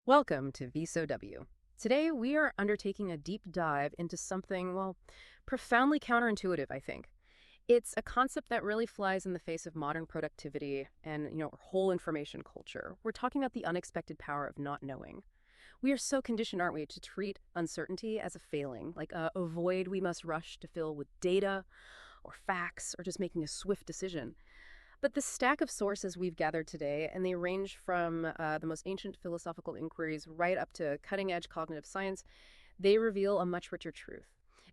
Welcome to VSOW. Today, we are undertaking a deep dive into something, well, profoundly counterintuitive, I think. It's a concept that really flies in the face of modern productivity and, our whole information culture. We're talking about the unexpected power of not knowing. We are so conditioned, aren't we, to treat uncertainty as a failing, like a void we must rush to fill with data or facts or just making a swift decision. But the stack of sources we've gathered today, and they range from the most ancient philosophical inquiries right up to cutting edge cognitive science, they reveal a much richer truth.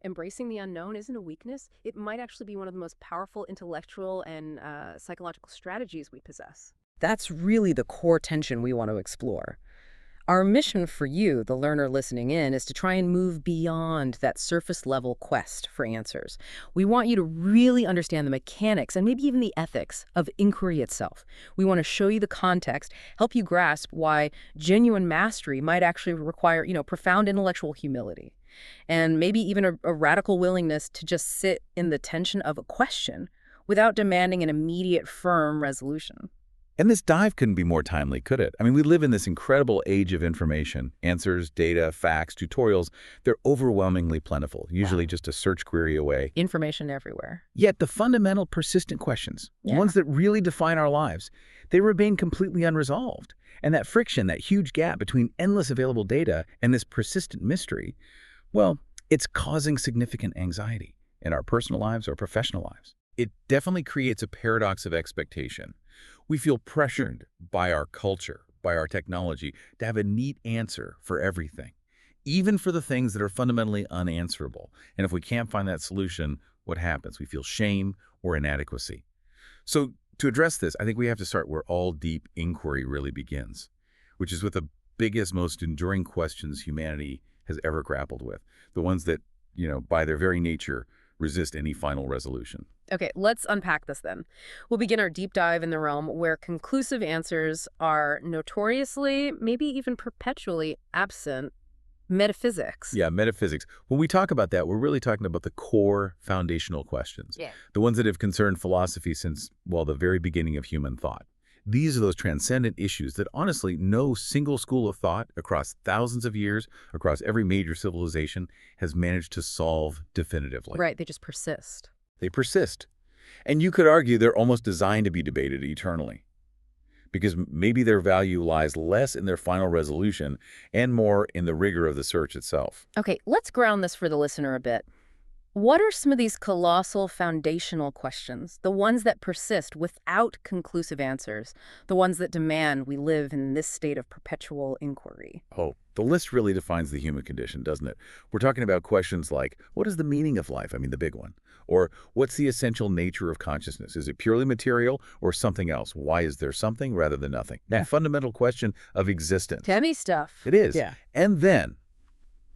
Embracing the unknown isn't a weakness, it might actually be one of the most powerful intellectual and psychological strategies we possess. That's really the core tension we want to explore. Our mission for you, the learner listening in, is to try and move beyond that surface level quest for answers. We want you to really understand the mechanics and maybe even the ethics of inquiry itself. We want to show you the context, help you grasp why genuine mastery might actually require, profound intellectual humility. And maybe even a radical willingness to just sit in the tension of a question without demanding an immediate, firm resolution. And this dive couldn't be more timely, could it? I mean, we live in this incredible age of information. Answers, data, facts, tutorials, they're overwhelmingly plentiful, usually just a search query away. Information everywhere. Yet the fundamental persistent questions, the Yeah. ones that really define our lives, they remain completely unresolved. And that friction, that huge gap between endless available data and this persistent mystery, well, it's causing significant anxiety in our personal lives or professional lives. It definitely creates a paradox of expectation. We feel pressured by our culture, by our technology, to have a neat answer for everything, even for the things that are fundamentally unanswerable. And if we can't find that solution, what happens? We feel shame or inadequacy. So to address this, I think we have to start where all deep inquiry really begins, which is with the biggest, most enduring questions humanity has ever grappled with, the ones that, by their very nature, resist any final resolution. Okay, let's unpack this then. We'll begin our deep dive in the realm where conclusive answers are notoriously, maybe even perpetually absent: metaphysics. Yeah, metaphysics. When we talk about that, we're really talking about the core foundational questions, Yeah. the ones that have concerned philosophy since, well, the very beginning of human thought. These are those transcendent issues that honestly no single school of thought across thousands of years, across every major civilization, has managed to solve definitively. Right, they just persist. They persist. And you could argue they're almost designed to be debated eternally, because maybe their value lies less in their final resolution and more in the rigor of the search itself. Okay, let's ground this for the listener a bit. What are some of these colossal foundational questions, the ones that persist without conclusive answers, the ones that demand we live in this state of perpetual inquiry? Oh, the list really defines the human condition, doesn't it? We're talking about questions like, what is the meaning of life? I mean, the big one. Or what's the essential nature of consciousness? Is it purely material or something else? Why is there something rather than nothing? Yeah. The fundamental question of existence. Heavy stuff. It is. Yeah. And then,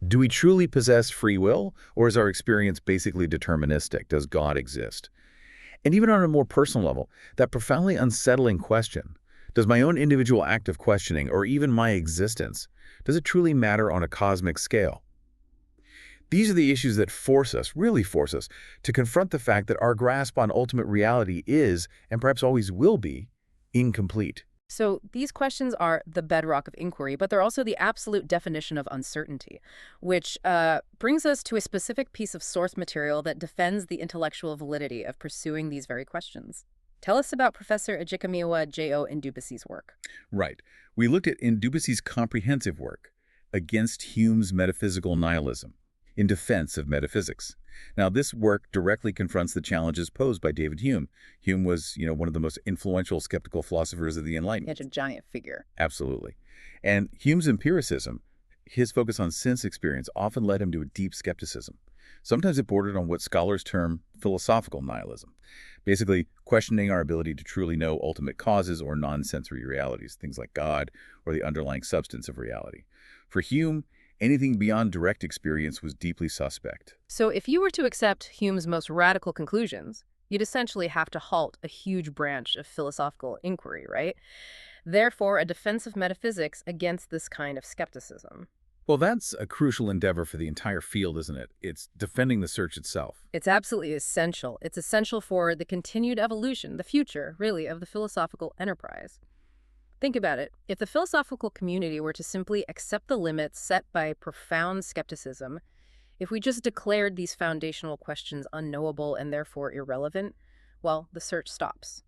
do we truly possess free will, or is our experience basically deterministic? Does God exist? And even on a more personal level, that profoundly unsettling question, does my own individual act of questioning, or even my existence, does it truly matter on a cosmic scale? These are the issues that force us, really force us, to confront the fact that our grasp on ultimate reality is, and perhaps always will be, incomplete. So these questions are the bedrock of inquiry, but they're also the absolute definition of uncertainty, which brings us to a specific piece of source material that defends the intellectual validity of pursuing these very questions. Tell us about Professor Ejikamiwa J.O. Ndubisi's work. Right. We looked at Ndubisi's comprehensive work against Hume's metaphysical nihilism, in defense of metaphysics. Now, this work directly confronts the challenges posed by David Hume. Hume was, one of the most influential skeptical philosophers of the Enlightenment. Such a giant figure. Absolutely. And Hume's empiricism, his focus on sense experience, often led him to a deep skepticism. Sometimes it bordered on what scholars term philosophical nihilism, basically questioning our ability to truly know ultimate causes or non-sensory realities, things like God or the underlying substance of reality. For Hume, anything beyond direct experience was deeply suspect. So if you were to accept Hume's most radical conclusions, you'd essentially have to halt a huge branch of philosophical inquiry, right? Therefore, a defense of metaphysics against this kind of skepticism. Well, that's a crucial endeavor for the entire field, isn't it? It's defending the search itself. It's absolutely essential. It's essential for the continued evolution, the future, really, of the philosophical enterprise. Think about it. If the philosophical community were to simply accept the limits set by profound skepticism, if we just declared these foundational questions unknowable and therefore irrelevant, well, the search stops.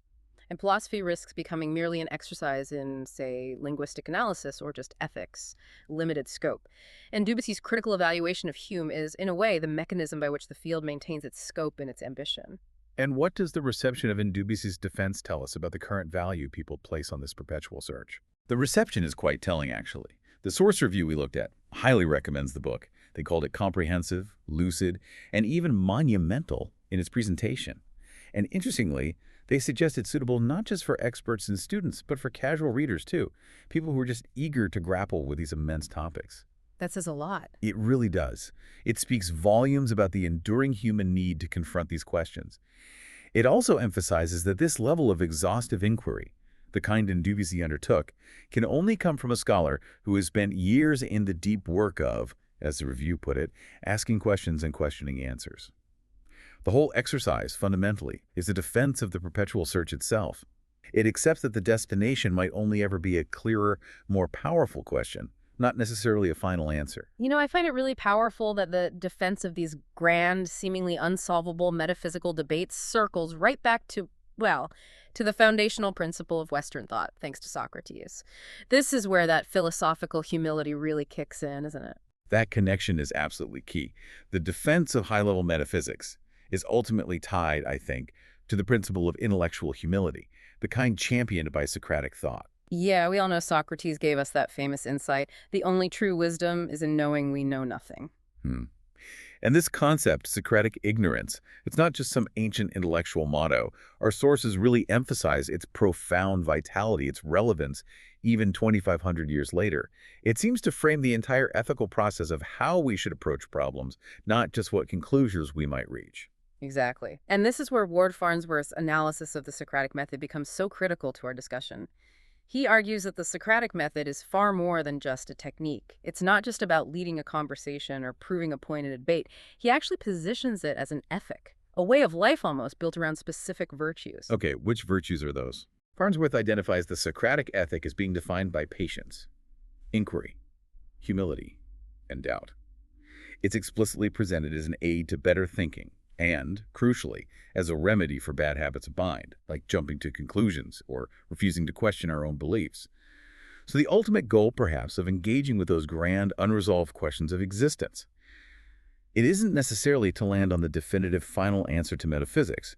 And philosophy risks becoming merely an exercise in, say, linguistic analysis or just ethics, limited scope. And Dubissy's critical evaluation of Hume is, in a way, the mechanism by which the field maintains its scope and its ambition. And what does the reception of Indubice's defense tell us about the current value people place on this perpetual search? The reception is quite telling, actually. The source review we looked at highly recommends the book. They called it comprehensive, lucid, and even monumental in its presentation. And interestingly, they suggest it's suitable not just for experts and students, but for casual readers too, people who are just eager to grapple with these immense topics. That says a lot. It really does. It speaks volumes about the enduring human need to confront these questions. It also emphasizes that this level of exhaustive inquiry, the kind Indubicy undertook, can only come from a scholar who has spent years in the deep work of, as the review put it, asking questions and questioning answers. The whole exercise, fundamentally, is a defense of the perpetual search itself. It accepts that the destination might only ever be a clearer, more powerful question, not necessarily a final answer. I find it really powerful that the defense of these grand, seemingly unsolvable metaphysical debates circles right back to, well, to the foundational principle of Western thought, thanks to Socrates. This is where that philosophical humility really kicks in, isn't it? That connection is absolutely key. The defense of high-level metaphysics is ultimately tied, I think, to the principle of intellectual humility, the kind championed by Socratic thought. Yeah, we all know Socrates gave us that famous insight. The only true wisdom is in knowing we know nothing. Hmm. And this concept, Socratic ignorance, it's not just some ancient intellectual motto. Our sources really emphasize its profound vitality, its relevance, even 2,500 years later. It seems to frame the entire ethical process of how we should approach problems, not just what conclusions we might reach. Exactly. And this is where Ward Farnsworth's analysis of the Socratic method becomes so critical to our discussion. He argues that the Socratic method is far more than just a technique. It's not just about leading a conversation or proving a point in a debate. He actually positions it as an ethic, a way of life almost built around specific virtues. Okay, which virtues are those? Farnsworth identifies the Socratic ethic as being defined by patience, inquiry, humility, and doubt. It's explicitly presented as an aid to better thinking and, crucially, as a remedy for bad habits of mind, like jumping to conclusions or refusing to question our own beliefs. So the ultimate goal, perhaps, of engaging with those grand, unresolved questions of existence. It isn't necessarily to land on the definitive final answer to metaphysics.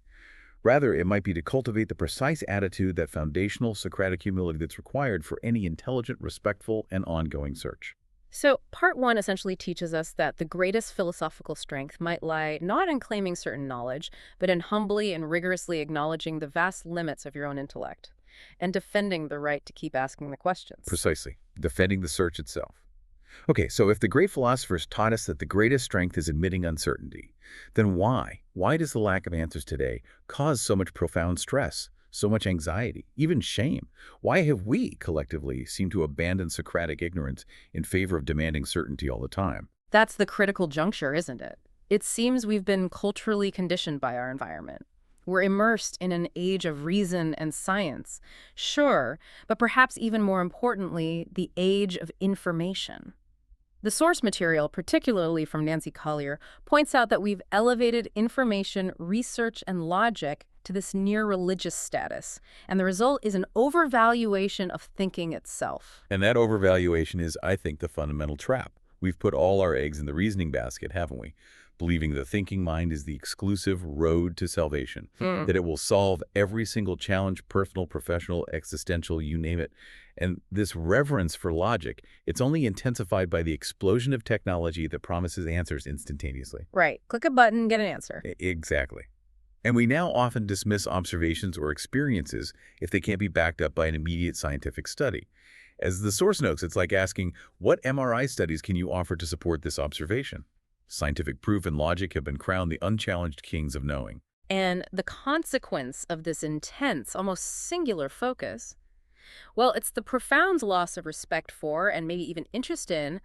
Rather, it might be to cultivate the precise attitude, that foundational Socratic humility that's required for any intelligent, respectful, and ongoing search. So, part one essentially teaches us that the greatest philosophical strength might lie not in claiming certain knowledge, but in humbly and rigorously acknowledging the vast limits of your own intellect and defending the right to keep asking the questions. Precisely. Defending the search itself. Okay, so if the great philosophers taught us that the greatest strength is admitting uncertainty, then why? Why does the lack of answers today cause so much profound stress, so much anxiety, even shame? Why have we, collectively, seemed to abandon Socratic ignorance in favor of demanding certainty all the time? That's the critical juncture, isn't it? It seems we've been culturally conditioned by our environment. We're immersed in an age of reason and science, sure, but perhaps even more importantly, the age of information. The source material, particularly from Nancy Collier, points out that we've elevated information, research, and logic to this near-religious status, and the result is an overvaluation of thinking itself. And that overvaluation is, I think, the fundamental trap. We've put all our eggs in the reasoning basket, haven't we? Believing the thinking mind is the exclusive road to salvation, that it will solve every single challenge, personal, professional, existential, you name it. And this reverence for logic, it's only intensified by the explosion of technology that promises answers instantaneously. Right. Click a button, get an answer. Exactly. And we now often dismiss observations or experiences if they can't be backed up by an immediate scientific study. As the source notes, it's like asking, what MRI studies can you offer to support this observation? Scientific proof and logic have been crowned the unchallenged kings of knowing. And the consequence of this intense, almost singular focus, well, it's the profound loss of respect for, and maybe even interest in,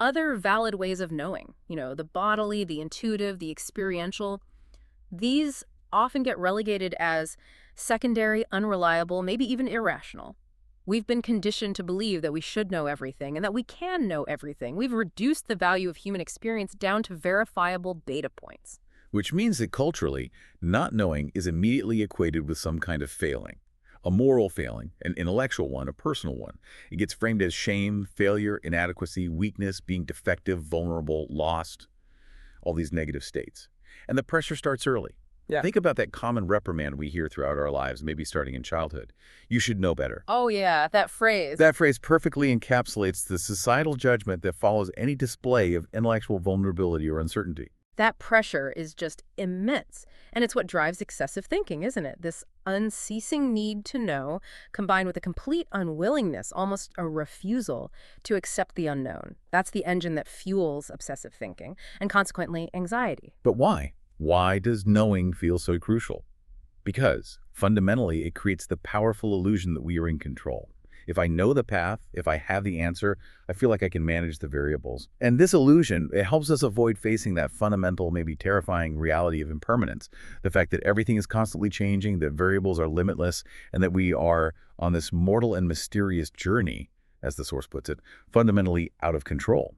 other valid ways of knowing. The bodily, the intuitive, the experiential. These often get relegated as secondary, unreliable, maybe even irrational. We've been conditioned to believe that we should know everything and that we can know everything. We've reduced the value of human experience down to verifiable data points. Which means that culturally, not knowing is immediately equated with some kind of failing. A moral failing, an intellectual one, a personal one. It gets framed as shame, failure, inadequacy, weakness, being defective, vulnerable, lost, all these negative states. And the pressure starts early. Yeah. Think about that common reprimand we hear throughout our lives, maybe starting in childhood. You should know better. Oh, yeah, that phrase. That phrase perfectly encapsulates the societal judgment that follows any display of intellectual vulnerability or uncertainty. That pressure is just immense. And it's what drives excessive thinking, isn't it? This unceasing need to know, combined with a complete unwillingness, almost a refusal, to accept the unknown. That's the engine that fuels obsessive thinking, and consequently, anxiety. But why? Why does knowing feel so crucial? Because, fundamentally, it creates the powerful illusion that we are in control. If I know the path, if I have the answer, I feel like I can manage the variables. And this illusion, it helps us avoid facing that fundamental, maybe terrifying reality of impermanence. The fact that everything is constantly changing, that variables are limitless, and that we are on this mortal and mysterious journey, as the source puts it, fundamentally out of control.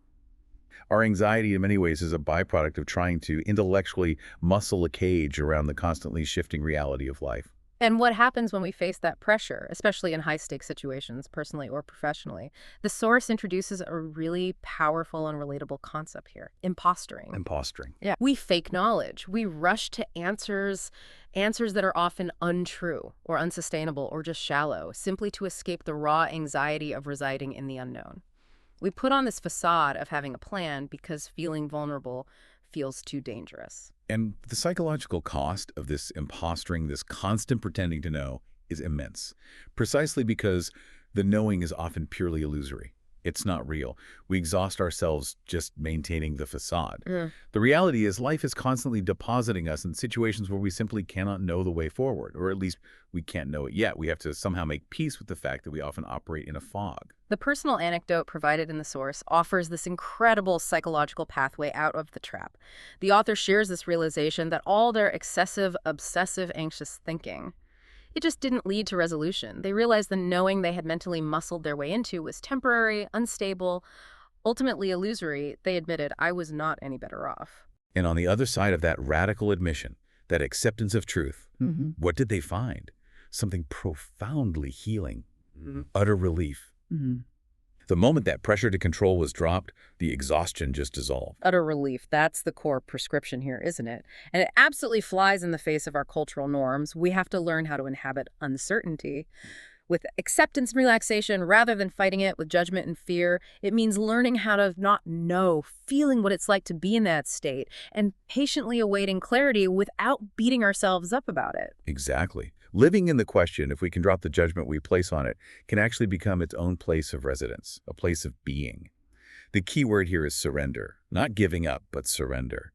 Our anxiety in many ways is a byproduct of trying to intellectually muscle a cage around the constantly shifting reality of life. And what happens when we face that pressure, especially in high-stakes situations, personally or professionally? The source introduces a really powerful and relatable concept here: imposturing. Impostering. Yeah. We fake knowledge. We rush to answers that are often untrue or unsustainable or just shallow, simply to escape the raw anxiety of residing in the unknown. We put on this facade of having a plan because feeling vulnerable feels too dangerous. And the psychological cost of this imposturing, this constant pretending to know, is immense. Precisely because the knowing is often purely illusory. It's not real. We exhaust ourselves just maintaining the facade. The reality is life is constantly depositing us in situations where we simply cannot know the way forward, or at least we can't know it yet. We have to somehow make peace with the fact that we often operate in a fog. The personal anecdote provided in the source offers this incredible psychological pathway out of the trap. The author shares this realization that all their excessive, obsessive, anxious thinking, it just didn't lead to resolution. They realized the knowing they had mentally muscled their way into was temporary, unstable, ultimately illusory. They admitted, I was not any better off. And on the other side of that radical admission, that acceptance of truth, what did they find? Something profoundly healing, utter relief. The moment that pressure to control was dropped, the exhaustion just dissolved. Utter relief. That's the core prescription here, isn't it? And it absolutely flies in the face of our cultural norms. We have to learn how to inhabit uncertainty with acceptance and relaxation rather than fighting it with judgment and fear. It means learning how to not know, feeling what it's like to be in that state, and patiently awaiting clarity without beating ourselves up about it. Exactly. Living in the question, if we can drop the judgment we place on it, can actually become its own place of residence, a place of being. The key word here is surrender. Not giving up, but surrender.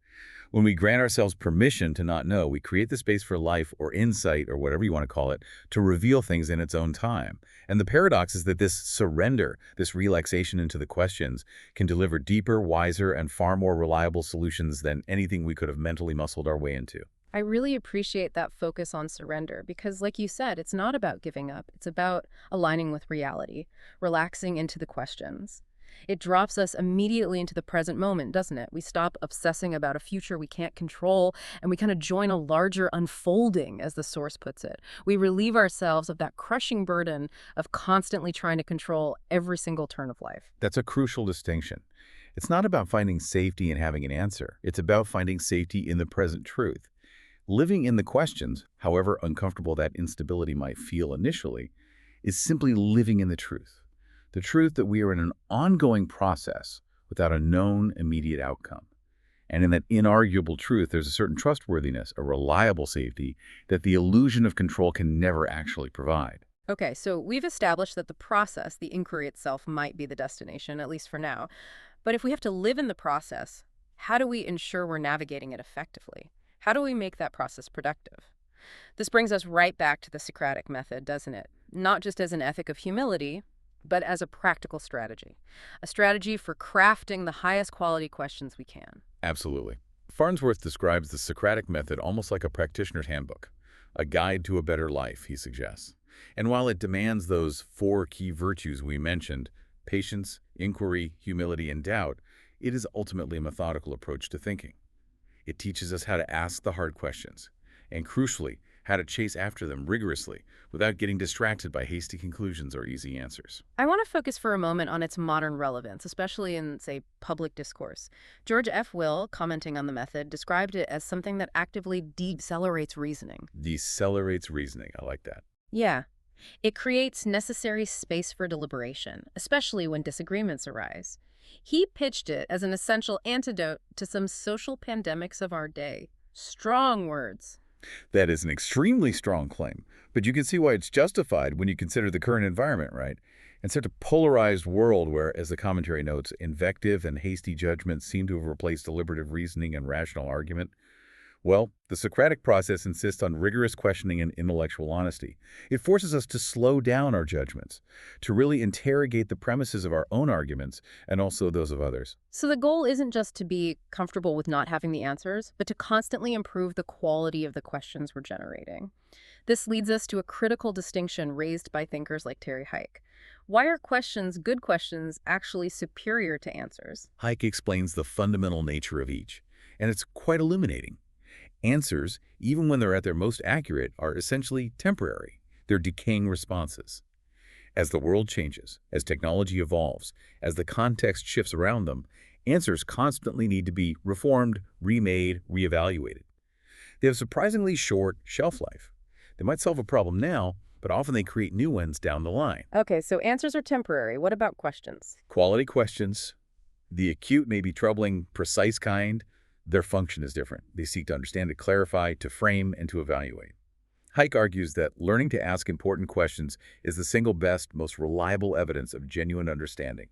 When we grant ourselves permission to not know, we create the space for life or insight or whatever you want to call it to reveal things in its own time. And the paradox is that this surrender, this relaxation into the questions, can deliver deeper, wiser, and far more reliable solutions than anything we could have mentally muscled our way into. I really appreciate that focus on surrender because, like you said, it's not about giving up. It's about aligning with reality, relaxing into the questions. It drops us immediately into the present moment, doesn't it? We stop obsessing about a future we can't control, and we kind of join a larger unfolding, as the source puts it. We relieve ourselves of that crushing burden of constantly trying to control every single turn of life. That's a crucial distinction. It's not about finding safety and having an answer. It's about finding safety in the present truth. Living in the questions, however uncomfortable that instability might feel initially, is simply living in the truth. The truth that we are in an ongoing process without a known immediate outcome. And in that inarguable truth, there's a certain trustworthiness, a reliable safety that the illusion of control can never actually provide. Okay, so we've established that the process, the inquiry itself, might be the destination, at least for now. But if we have to live in the process, how do we ensure we're navigating it effectively? How do we make that process productive? This brings us right back to the Socratic method, doesn't it? Not just as an ethic of humility, but as a practical strategy. A strategy for crafting the highest quality questions we can. Absolutely. Farnsworth describes the Socratic method almost like a practitioner's handbook, a guide to a better life, he suggests. And while it demands those four key virtues we mentioned, patience, inquiry, humility, and doubt, it is ultimately a methodical approach to thinking. It teaches us how to ask the hard questions, and crucially, how to chase after them rigorously without getting distracted by hasty conclusions or easy answers. I want to focus for a moment on its modern relevance, especially in, say, public discourse. George F. Will, commenting on the method, described it as something that actively decelerates reasoning. Decelerates reasoning. I like that. Yeah, it creates necessary space for deliberation, especially when disagreements arise. He pitched it as an essential antidote to some social pandemics of our day. Strong words. That is an extremely strong claim, but you can see why it's justified when you consider the current environment, right? In such a polarized world where, as the commentary notes, invective and hasty judgment seem to have replaced deliberative reasoning and rational argument, well, the Socratic process insists on rigorous questioning and intellectual honesty. It forces us to slow down our judgments, to really interrogate the premises of our own arguments and also those of others. So the goal isn't just to be comfortable with not having the answers, but to constantly improve the quality of the questions we're generating. This leads us to a critical distinction raised by thinkers like Terry Hike. Why are questions, good questions, actually superior to answers? Hayek explains the fundamental nature of each, and it's quite illuminating. Answers, even when they're at their most accurate, are essentially temporary. They're decaying responses. As the world changes, as technology evolves, as the context shifts around them, answers constantly need to be reformed, remade, reevaluated. They have surprisingly short shelf life. They might solve a problem now, but often they create new ones down the line. Okay, so answers are temporary. What about questions? Quality questions, the acute, maybe troubling, precise kind, their function is different. They seek to understand, to clarify, to frame, and to evaluate. Hayek argues that learning to ask important questions is the single best, most reliable evidence of genuine understanding.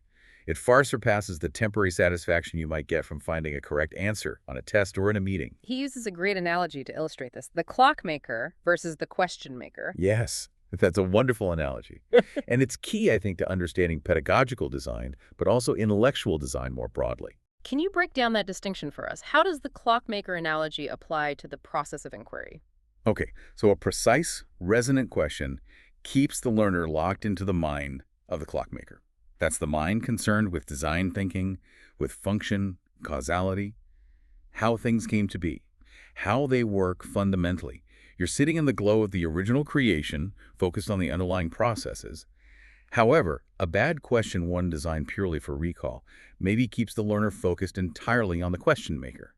It far surpasses the temporary satisfaction you might get from finding a correct answer on a test or in a meeting. He uses a great analogy to illustrate this. The clock maker versus the question maker. Yes, that's a wonderful analogy. And it's key, I think, to understanding pedagogical design, but also intellectual design more broadly. Can you break down that distinction for us? How does the clockmaker analogy apply to the process of inquiry? Okay, so a precise, resonant question keeps the learner locked into the mind of the clockmaker. That's the mind concerned with design thinking, with function, causality, how things came to be, how they work fundamentally. You're sitting in the glow of the original creation, focused on the underlying processes. However, a bad question, one designed purely for recall, maybe keeps the learner focused entirely on the question maker.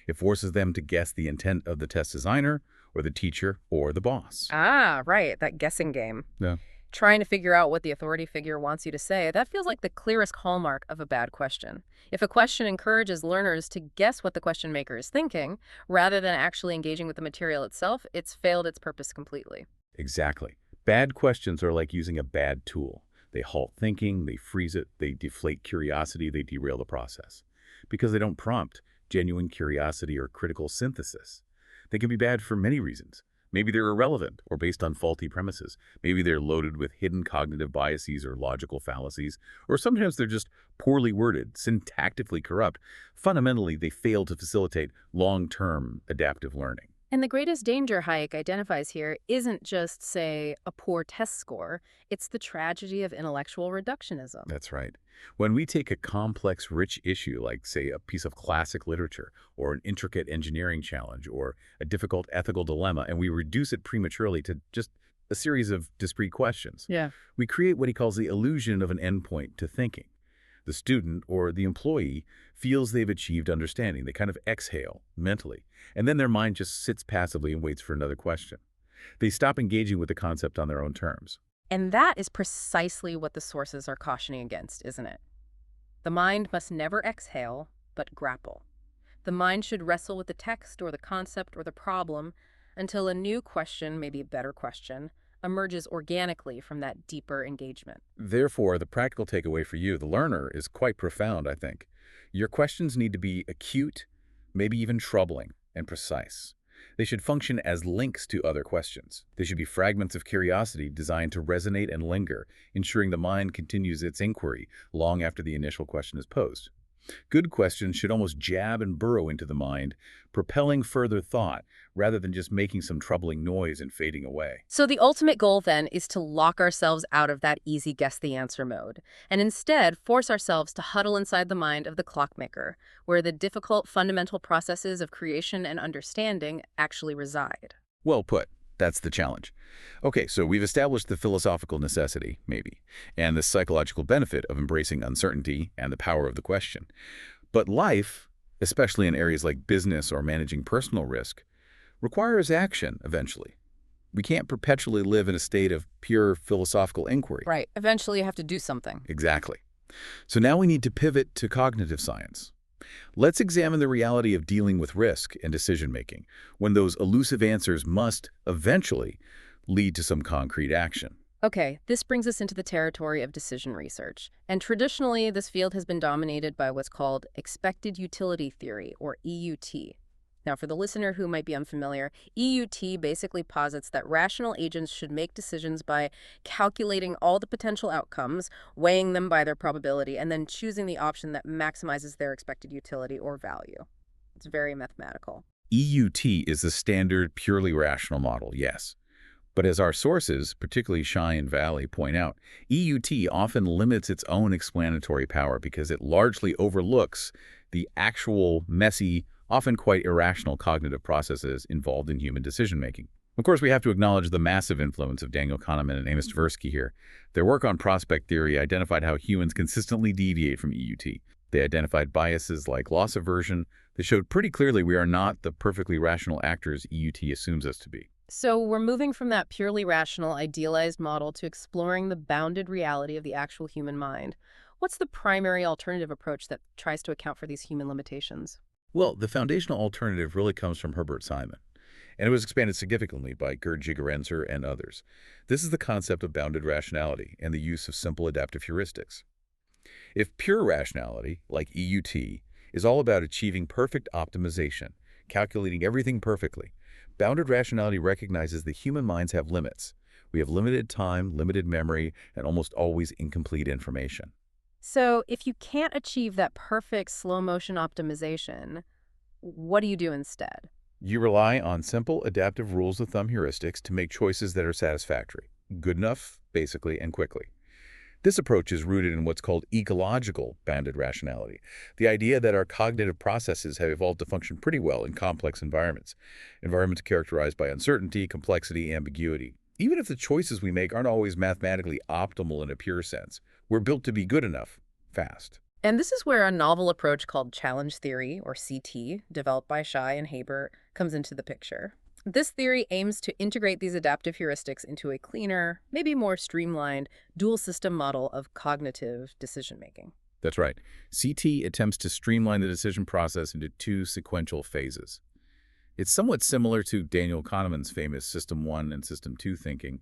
It forces them to guess the intent of the test designer, or the teacher, or the boss. Ah, right, that guessing game. Yeah. Trying to figure out what the authority figure wants you to say, that feels like the clearest hallmark of a bad question. If a question encourages learners to guess what the question maker is thinking, rather than actually engaging with the material itself, it's failed its purpose completely. Exactly. Bad questions are like using a bad tool. They halt thinking, they freeze it, they deflate curiosity, they derail the process. Because they don't prompt genuine curiosity or critical synthesis. They can be bad for many reasons. Maybe they're irrelevant or based on faulty premises. Maybe they're loaded with hidden cognitive biases or logical fallacies. Or sometimes they're just poorly worded, syntactically corrupt. Fundamentally, they fail to facilitate long-term adaptive learning. And the greatest danger Hayek identifies here isn't just, say, a poor test score. It's the tragedy of intellectual reductionism. That's right. When we take a complex, rich issue like, say, a piece of classic literature or an intricate engineering challenge or a difficult ethical dilemma, and we reduce it prematurely to just a series of discrete questions, Yeah. we create what he calls the illusion of an endpoint to thinking. The student or the employee feels they've achieved understanding. They kind of exhale mentally, and then their mind just sits passively and waits for another question. They stop engaging with the concept on their own terms. And that is precisely what the sources are cautioning against, isn't it? The mind must never exhale, but grapple. The mind should wrestle with the text or the concept or the problem until a new question, maybe a better question, emerges organically from that deeper engagement. Therefore, the practical takeaway for you, the learner, is quite profound, I think. Your questions need to be acute, maybe even troubling, and precise. They should function as links to other questions. They should be fragments of curiosity designed to resonate and linger, ensuring the mind continues its inquiry long after the initial question is posed. Good questions should almost jab and burrow into the mind, propelling further thought rather than just making some troubling noise and fading away. So the ultimate goal then is to lock ourselves out of that easy guess the answer mode, and instead force ourselves to huddle inside the mind of the clockmaker, where the difficult fundamental processes of creation and understanding actually reside. Well put. That's the challenge. Okay, so we've established the philosophical necessity, maybe, and the psychological benefit of embracing uncertainty and the power of the question. But life, especially in areas like business or managing personal risk, requires action eventually. We can't perpetually live in a state of pure philosophical inquiry. Right. Eventually you have to do something. Exactly. So now we need to pivot to cognitive science. Let's examine the reality of dealing with risk and decision-making when those elusive answers must eventually lead to some concrete action. Okay, this brings us into the territory of decision research. And traditionally, this field has been dominated by what's called expected utility theory, or EUT. Now, for the listener who might be unfamiliar, EUT basically posits that rational agents should make decisions by calculating all the potential outcomes, weighing them by their probability, and then choosing the option that maximizes their expected utility or value. It's very mathematical. EUT is the standard, purely rational model, yes. But as our sources, particularly Shai and Valley, point out, EUT often limits its own explanatory power because it largely overlooks the actual, messy, often quite irrational cognitive processes involved in human decision-making. Of course, we have to acknowledge the massive influence of Daniel Kahneman and Amos Tversky here. Their work on prospect theory identified how humans consistently deviate from EUT. They identified biases like loss aversion that showed pretty clearly we are not the perfectly rational actors EUT assumes us to be. So we're moving from that purely rational, idealized model to exploring the bounded reality of the actual human mind. What's the primary alternative approach that tries to account for these human limitations? Well, the foundational alternative really comes from Herbert Simon, and it was expanded significantly by Gerd Gigerenzer and others. This is the concept of bounded rationality and the use of simple adaptive heuristics. If pure rationality, like EUT, is all about achieving perfect optimization, calculating everything perfectly, bounded rationality recognizes that human minds have limits. We have limited time, limited memory, and almost always incomplete information. So if you can't achieve that perfect slow-motion optimization, what do you do instead? You rely on simple adaptive rules of thumb heuristics to make choices that are satisfactory, good enough, basically, and quickly. This approach is rooted in what's called ecological bounded rationality, the idea that our cognitive processes have evolved to function pretty well in complex environments, environments characterized by uncertainty, complexity, ambiguity. Even if the choices we make aren't always mathematically optimal in a pure sense, we're built to be good enough, fast. And this is where a novel approach called challenge theory, or CT, developed by Shai and Haber, comes into the picture. This theory aims to integrate these adaptive heuristics into a cleaner, maybe more streamlined, dual system model of cognitive decision-making. That's right. CT attempts to streamline the decision process into two sequential phases. It's somewhat similar to Daniel Kahneman's famous System 1 and System 2 thinking,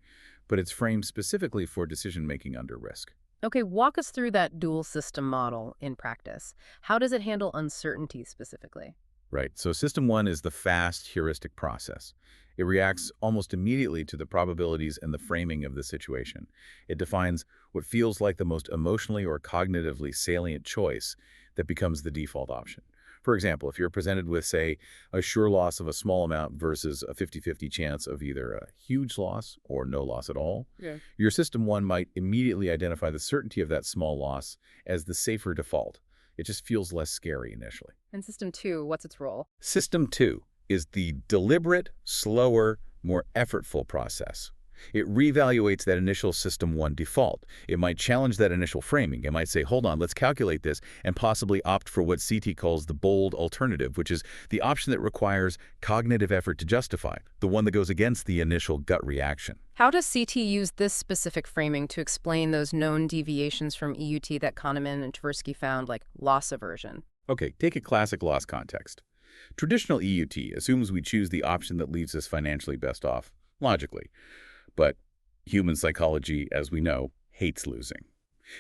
but it's framed specifically for decision-making under risk. Okay, walk us through that dual system model in practice. How does it handle uncertainty specifically? Right. So System 1 is the fast heuristic process. It reacts almost immediately to the probabilities and the framing of the situation. It defines what feels like the most emotionally or cognitively salient choice that becomes the default option. For example, if you're presented with, say, a sure loss of a small amount versus a 50-50 chance of either a huge loss or no loss at all, your System 1 might immediately identify the certainty of that small loss as the safer default. It just feels less scary initially. And System 2, what's its role? System 2 is the deliberate, slower, more effortful process. It reevaluates that initial System 1 default. It might challenge that initial framing. It might say, hold on, let's calculate this, and possibly opt for what CT calls the bold alternative, which is the option that requires cognitive effort to justify, the one that goes against the initial gut reaction. How does CT use this specific framing to explain those known deviations from EUT that Kahneman and Tversky found, like loss aversion? Okay, take a classic loss context. Traditional EUT assumes we choose the option that leaves us financially best off, logically. But human psychology, as we know, hates losing.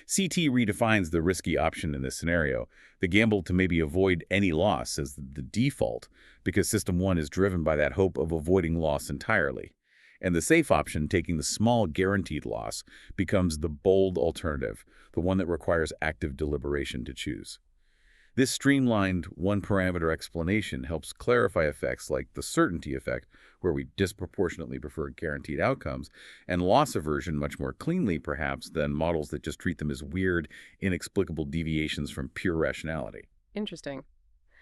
CT redefines the risky option in this scenario, the gamble to maybe avoid any loss as the default, because System 1 is driven by that hope of avoiding loss entirely. And the safe option, taking the small guaranteed loss, becomes the bold alternative, the one that requires active deliberation to choose. This streamlined one-parameter explanation helps clarify effects like the certainty effect, where we disproportionately prefer guaranteed outcomes, and loss aversion much more cleanly, perhaps, than models that just treat them as weird, inexplicable deviations from pure rationality. Interesting.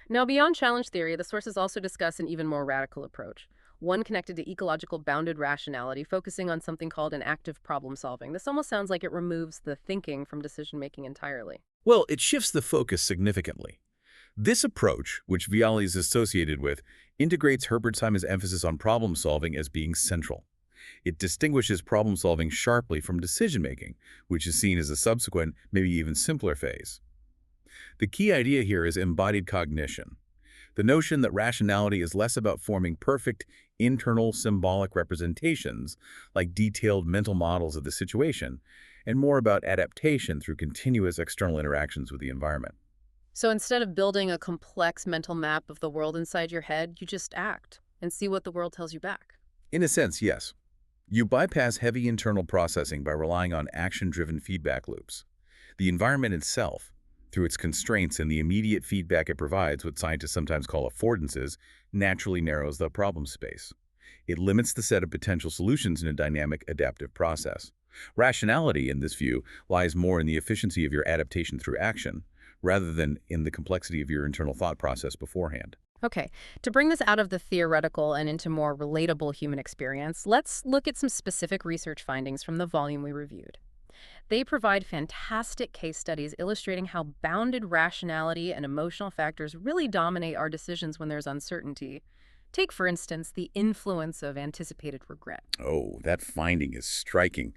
Now, beyond challenge theory, the sources also discuss an even more radical approach, one connected to ecological bounded rationality, focusing on something called an active problem solving. This almost sounds like it removes the thinking from decision making entirely. Well, it shifts the focus significantly. This approach, which Viali is associated with, integrates Herbert-Simon's emphasis on problem-solving as being central. It distinguishes problem-solving sharply from decision-making, which is seen as a subsequent, maybe even simpler phase. The key idea here is embodied cognition, the notion that rationality is less about forming perfect, internal symbolic representations, like detailed mental models of the situation, and more about adaptation through continuous external interactions with the environment. So instead of building a complex mental map of the world inside your head, you just act and see what the world tells you back. In a sense, yes. You bypass heavy internal processing by relying on action-driven feedback loops. The environment itself, through its constraints and the immediate feedback it provides, what scientists sometimes call affordances, naturally narrows the problem space. It limits the set of potential solutions in a dynamic, adaptive process. Rationality, in this view, lies more in the efficiency of your adaptation through action, rather than in the complexity of your internal thought process beforehand. Okay, to bring this out of the theoretical and into more relatable human experience, let's look at some specific research findings from the volume we reviewed. They provide fantastic case studies illustrating how bounded rationality and emotional factors really dominate our decisions when there's uncertainty. Take, for instance, the influence of anticipated regret. Oh, that finding is striking.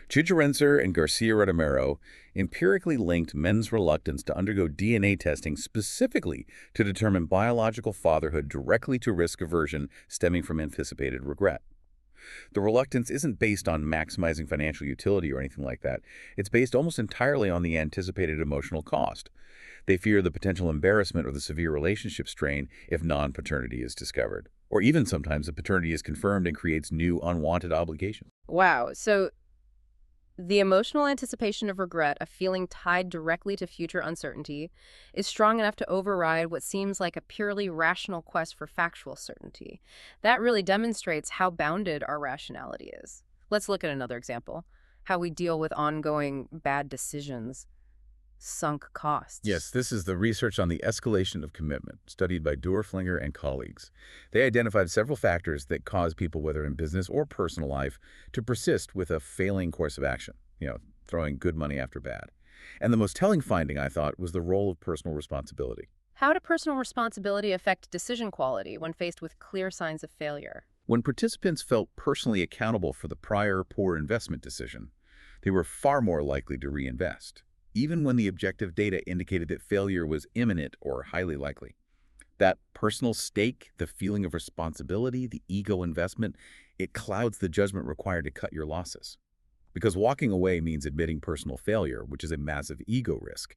Chicherenser and Garcia-Romero empirically linked men's reluctance to undergo DNA testing specifically to determine biological fatherhood directly to risk aversion stemming from anticipated regret. The reluctance isn't based on maximizing financial utility or anything like that. It's based almost entirely on the anticipated emotional cost. They fear the potential embarrassment or the severe relationship strain if non-paternity is discovered. Or even sometimes the paternity is confirmed and creates new unwanted obligations. Wow, so the emotional anticipation of regret, a feeling tied directly to future uncertainty, is strong enough to override what seems like a purely rational quest for factual certainty. That really demonstrates how bounded our rationality is. Let's look at another example, how we deal with ongoing bad decisions, sunk Yes, costs. this is the research on the escalation of commitment, studied by Dorflinger and colleagues. They identified several factors that cause people, whether in business or personal life, to persist with a failing course of action, throwing good money after bad. And the most telling finding, I thought, was the role of personal responsibility. How do personal responsibility affect decision quality when faced with clear signs of failure? When participants felt personally accountable for the prior poor investment decision, they were far more likely to reinvest, even when the objective data indicated that failure was imminent or highly likely. That personal stake, the feeling of responsibility, the ego investment, it clouds the judgment required to cut your losses. Because walking away means admitting personal failure, which is a massive ego risk.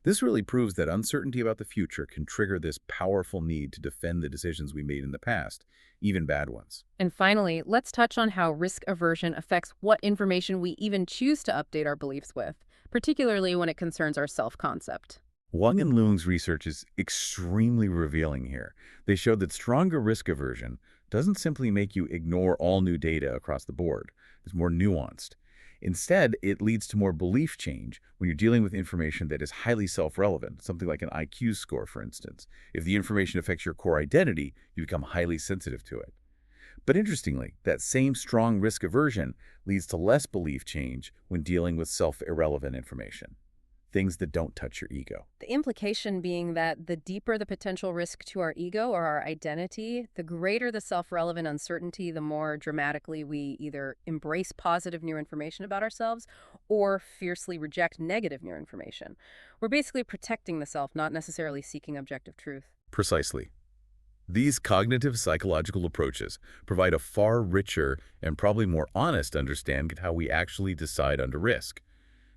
This really proves that uncertainty about the future can trigger this powerful need to defend the decisions we made in the past, even bad ones. And finally, let's touch on how risk aversion affects what information we even choose to update our beliefs with, particularly when it concerns our self-concept. Wang and Leung's research is extremely revealing here. They showed that stronger risk aversion doesn't simply make you ignore all new data across the board. It's more nuanced. Instead, it leads to more belief change when you're dealing with information that is highly self-relevant, something like an IQ score, for instance. If the information affects your core identity, you become highly sensitive to it. But interestingly, that same strong risk aversion leads to less belief change when dealing with self-irrelevant information, things that don't touch your ego. The implication being that the deeper the potential risk to our ego or our identity, the greater the self-relevant uncertainty, the more dramatically we either embrace positive new information about ourselves or fiercely reject negative new information. We're basically protecting the self, not necessarily seeking objective truth. Precisely. These cognitive psychological approaches provide a far richer and probably more honest understanding of how we actually decide under risk.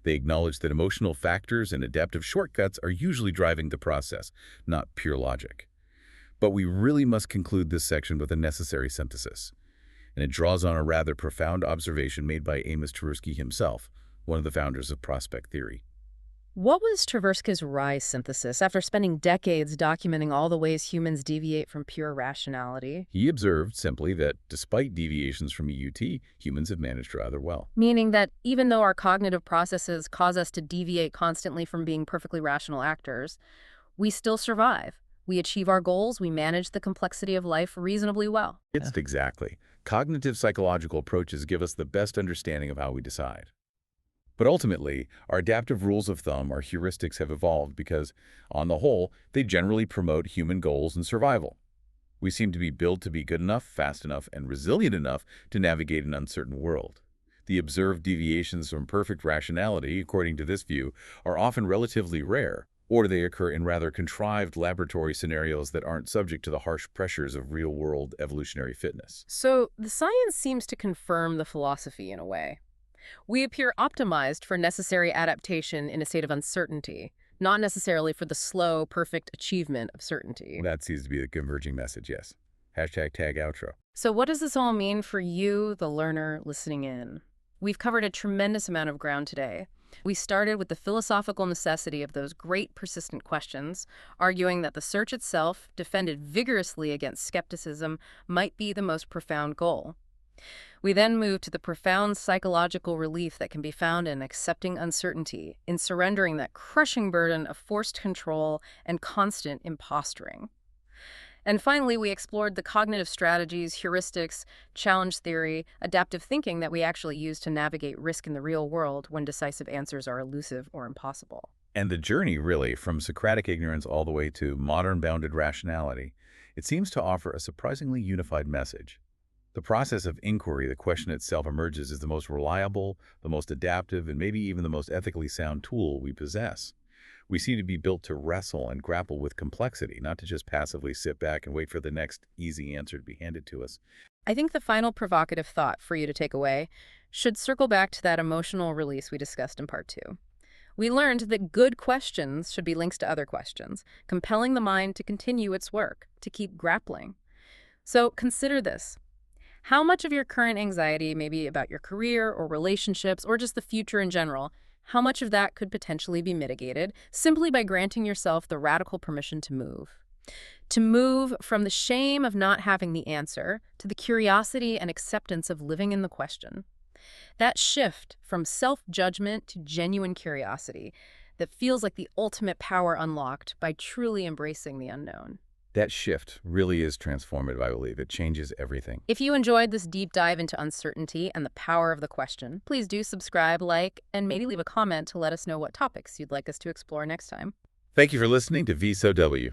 They acknowledge that emotional factors and adaptive shortcuts are usually driving the process, not pure logic. But we really must conclude this section with a necessary synthesis, and it draws on a rather profound observation made by Amos Tversky himself, one of the founders of prospect theory. What was Tversky's Rye synthesis after spending decades documenting all the ways humans deviate from pure rationality? He observed simply that despite deviations from EUT, humans have managed rather well. Meaning that even though our cognitive processes cause us to deviate constantly from being perfectly rational actors, we still survive. We achieve our goals, we manage the complexity of life reasonably well. It's exactly. Cognitive psychological approaches give us the best understanding of how we decide. But ultimately, our adaptive rules of thumb, our heuristics, have evolved because, on the whole, they generally promote human goals and survival. We seem to be built to be good enough, fast enough, and resilient enough to navigate an uncertain world. The observed deviations from perfect rationality, according to this view, are often relatively rare, or they occur in rather contrived laboratory scenarios that aren't subject to the harsh pressures of real-world evolutionary fitness. So the science seems to confirm the philosophy in a way. We appear optimized for necessary adaptation in a state of uncertainty, not necessarily for the slow, perfect achievement of certainty. That seems to be the converging message, yes. Hashtag tag outro. So what does this all mean for you, the learner, listening in? We've covered a tremendous amount of ground today. We started with the philosophical necessity of those great persistent questions, arguing that the search itself, defended vigorously against skepticism, might be the most profound goal. We then moved to the profound psychological relief that can be found in accepting uncertainty, in surrendering that crushing burden of forced control and constant imposturing. And finally, we explored the cognitive strategies, heuristics, challenge theory, adaptive thinking that we actually use to navigate risk in the real world when decisive answers are elusive or impossible. And the journey, really, from Socratic ignorance all the way to modern bounded rationality, it seems to offer a surprisingly unified message. The process of inquiry, the question itself emerges as the most reliable, the most adaptive, and maybe even the most ethically sound tool we possess. We seem to be built to wrestle and grapple with complexity, not to just passively sit back and wait for the next easy answer to be handed to us. I think the final provocative thought for you to take away should circle back to that emotional release we discussed in part 2. We learned that good questions should be links to other questions, compelling the mind to continue its work, to keep grappling. So consider this. How much of your current anxiety, maybe about your career or relationships or just the future in general, how much of that could potentially be mitigated simply by granting yourself the radical permission to move? To move from the shame of not having the answer to the curiosity and acceptance of living in the question. That shift from self-judgment to genuine curiosity that feels like the ultimate power unlocked by truly embracing the unknown. That shift really is transformative, I believe. It changes everything. If you enjoyed this deep dive into uncertainty and the power of the question, please do subscribe, like, and maybe leave a comment to let us know what topics you'd like us to explore next time. Thank you for listening to VSOW.